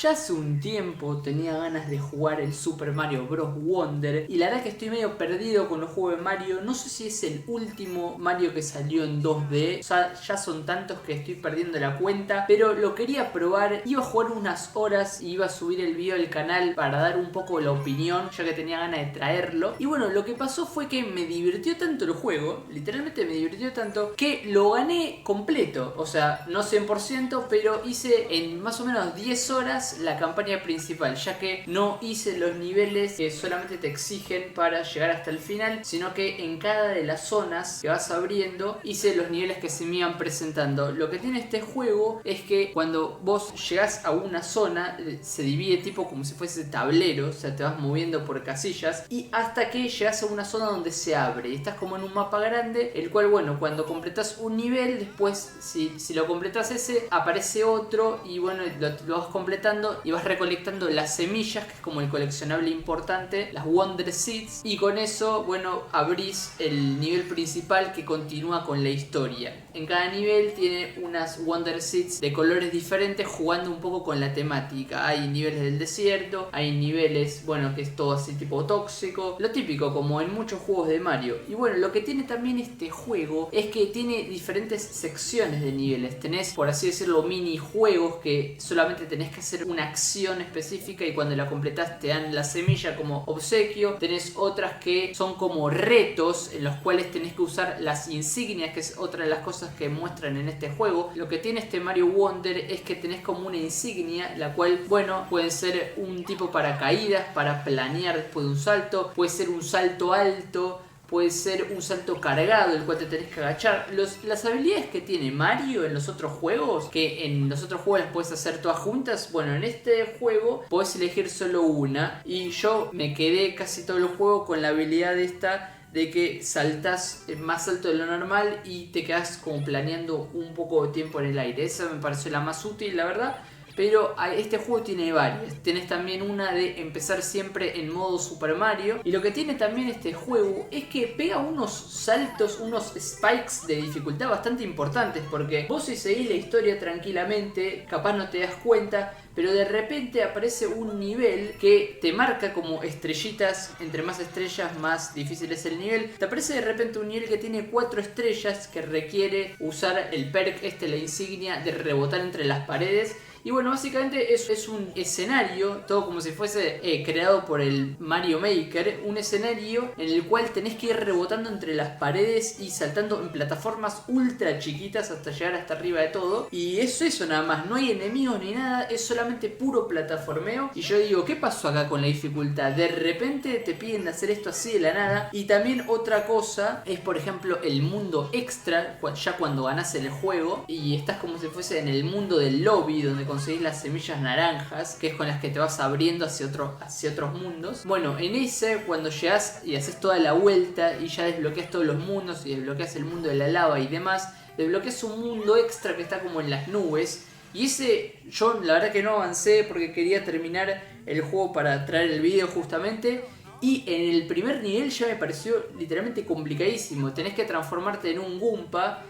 Ya hace un tiempo tenía ganas de jugar el Super Mario Bros. Wonder y la verdad que estoy medio perdido con los juegos de Mario. No sé si es el último Mario que salió en 2D, o sea, ya son tantos que estoy perdiendo la cuenta, pero lo quería probar. Iba a jugar unas horas y iba a subir el video al canal para dar un poco la opinión, ya que tenía ganas de traerlo. Y bueno, lo que pasó fue que me divirtió tanto el juego, literalmente me divirtió tanto, que lo gané completo. O sea, no 100%, pero hice en más o menos 10 horas la campaña principal, ya que no hice los niveles que solamente te exigen para llegar hasta el final, sino que en cada de las zonas que vas abriendo hice los niveles que se me iban presentando. Lo que tiene este juego es que cuando vos llegás a una zona se divide tipo como si fuese tablero, o sea, te vas moviendo por casillas y hasta que llegas a una zona donde se abre y estás como en un mapa grande, el cual, bueno, cuando completas un nivel, después si lo completas ese, aparece otro y bueno, lo vas completando y vas recolectando las semillas, que es como el coleccionable importante, las Wonder Seeds, y con eso, bueno, abrís el nivel principal que continúa con la historia. En cada nivel tiene unas Wonder Seeds de colores diferentes, jugando un poco con la temática. Hay niveles del desierto, hay niveles, bueno, que es todo así tipo tóxico, lo típico como en muchos juegos de Mario. Y bueno, lo que tiene también este juego es que tiene diferentes secciones de niveles. Tenés, por así decirlo, minijuegos que solamente tenés que hacer una acción específica y cuando la completás te dan la semilla como obsequio. Tenés otras que son como retos en los cuales tenés que usar las insignias, que es otra de las cosas que muestran en este juego. Lo que tiene este Mario Wonder es que tenés como una insignia, la cual, bueno, puede ser un tipo paracaídas para planear después de un salto, puede ser un salto alto, puede ser un salto cargado, el cual te tenés que agachar. Las habilidades que tiene Mario en los otros juegos, que en los otros juegos las puedes hacer todas juntas, bueno, en este juego podés elegir solo una. Y yo me quedé casi todo el juego con la habilidad esta de que saltás más alto de lo normal y te quedás como planeando un poco de tiempo en el aire. Esa me pareció la más útil, la verdad. Pero este juego tiene varias. Tenés también una de empezar siempre en modo Super Mario. Y lo que tiene también este juego es que pega unos saltos, unos spikes de dificultad bastante importantes. Porque vos si seguís la historia tranquilamente, capaz no te das cuenta, pero de repente aparece un nivel que te marca como estrellitas. Entre más estrellas, más difícil es el nivel. Te aparece de repente un nivel que tiene 4 estrellas, que requiere usar el perk la insignia de rebotar entre las paredes. Y bueno, básicamente es un escenario, todo como si fuese creado por el Mario Maker, un escenario en el cual tenés que ir rebotando entre las paredes y saltando en plataformas ultra chiquitas hasta llegar hasta arriba de todo. Y es eso nada más, no hay enemigos ni nada, es solamente puro plataformeo. Y yo digo, ¿qué pasó acá con la dificultad? De repente te piden hacer esto así de la nada. Y también otra cosa es, por ejemplo, el mundo extra, ya cuando ganás el juego y estás como si fuese en el mundo del lobby, donde conseguís las semillas naranjas, que es con las que te vas abriendo hacia otros mundos. Bueno, en ese, cuando llegas y haces toda la vuelta y ya desbloqueas todos los mundos y desbloqueas el mundo de la lava y demás, desbloqueas un mundo extra que está como en las nubes. Y ese, yo la verdad que no avancé porque quería terminar el juego para traer el video justamente. Y en el primer nivel ya me pareció literalmente complicadísimo. Tenés que transformarte en un Goomba,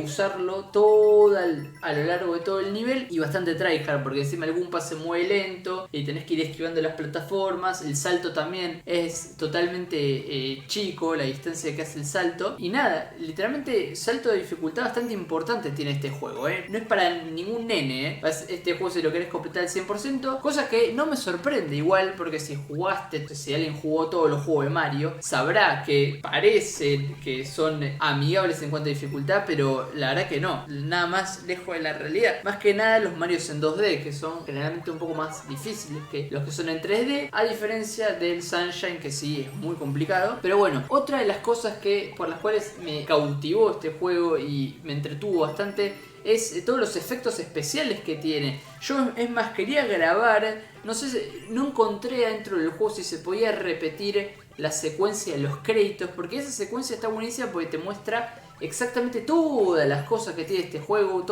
usarlo todo a lo largo de todo el nivel y bastante tryhard, porque encima el Goomba se mueve lento y tenés que ir esquivando las plataformas. El salto también es totalmente chico, la distancia que hace el salto. Y nada, literalmente salto de dificultad bastante importante tiene este juego, no es para ningún nene, este juego si lo querés completar al 100%, cosa que no me sorprende igual, porque si jugaste, si alguien jugó todos los juegos de Mario, sabrá que parece que son amigables en cuanto a dificultad, pero la verdad que no, nada más lejos de la realidad. Más que nada los Marios en 2D, que son generalmente un poco más difíciles que los que son en 3D, a diferencia del Sunshine, que sí es muy complicado. Pero bueno, otra de las cosas por las cuales me cautivó este juego y me entretuvo bastante es todos los efectos especiales que tiene. Yo, es más, quería grabar, no sé, no encontré dentro del juego si se podía repetir la secuencia de los créditos, porque esa secuencia está buenísima porque te muestra exactamente todas las cosas que tiene este juego,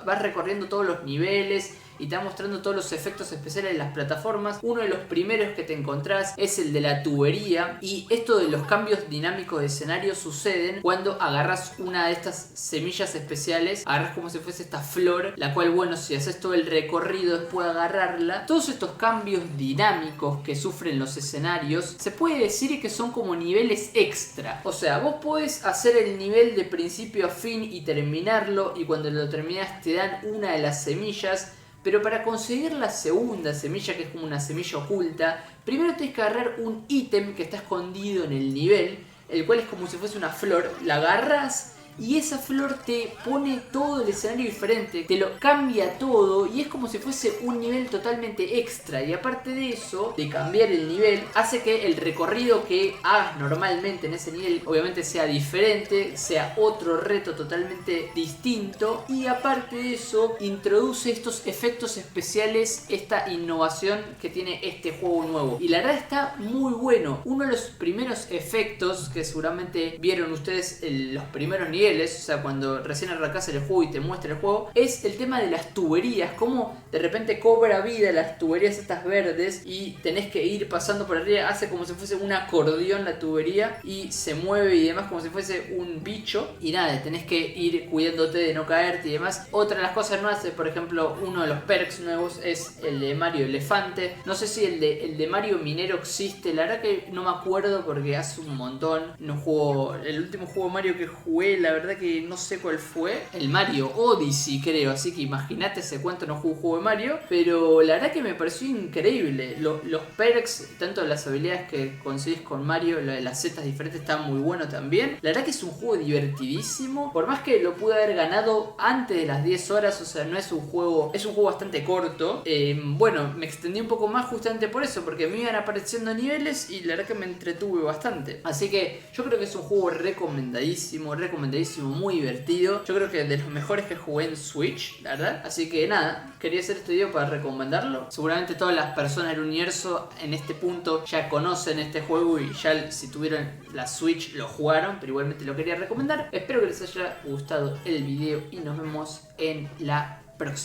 vas recorriendo todos los niveles y te va mostrando todos los efectos especiales de las plataformas. Uno de los primeros que te encontrás es el de la tubería, y esto de los cambios dinámicos de escenario suceden cuando agarras una de estas semillas especiales, agarras como si fuese esta flor, la cual, bueno, si haces todo el recorrido después de agarrarla, todos estos cambios dinámicos que sufren los escenarios se puede decir que son como niveles extra. O sea, vos podés hacer el nivel de principio a fin y terminarlo, y cuando lo terminás te dan una de las semillas, pero para conseguir la segunda semilla, que es como una semilla oculta, primero tenés que agarrar un ítem que está escondido en el nivel, el cual es como si fuese una flor. La agarrás y esa flor te pone todo el escenario diferente, te lo cambia todo, y es como si fuese un nivel totalmente extra. Y aparte de eso, de cambiar el nivel, hace que el recorrido que hagas normalmente en ese nivel obviamente sea diferente, sea otro reto totalmente distinto. Y aparte de eso, introduce estos efectos especiales, esta innovación que tiene este juego nuevo, y la verdad está muy bueno. Uno de los primeros efectos que seguramente vieron ustedes en los primeros niveles, o sea, cuando recién arrancás el juego y te muestra el juego, es el tema de las tuberías, como de repente cobra vida las tuberías estas verdes y tenés que ir pasando por arriba, hace como si fuese un acordeón la tubería y se mueve y demás como si fuese un bicho, y nada, tenés que ir cuidándote de no caerte y demás. Otra de las cosas nuevas es, por ejemplo, uno de los perks nuevos es el de Mario Elefante. No sé si el de Mario Minero existe, la verdad que no me acuerdo porque hace un montón no juego. El último juego de Mario que jugué, la verdad que no sé cuál fue, el Mario Odyssey creo, así que imagínate hace cuánto no juego un juego de Mario, pero la verdad que me pareció increíble. Los perks, tanto las habilidades que conseguís con Mario, las setas diferentes, están muy bueno también. La verdad que es un juego divertidísimo, por más que lo pude haber ganado antes de las 10 horas, o sea, no es un juego, es un juego bastante corto. Bueno, me extendí un poco más justamente por eso, porque me iban apareciendo niveles y la verdad que me entretuve bastante. Así que yo creo que es un juego recomendadísimo, muy divertido. Yo creo que de los mejores que jugué en Switch, la verdad. Así que nada, quería hacer este video para recomendarlo. Seguramente todas las personas del universo en este punto ya conocen este juego y ya si tuvieron la Switch lo jugaron, pero igualmente lo quería recomendar. Espero que les haya gustado el video y nos vemos en la próxima.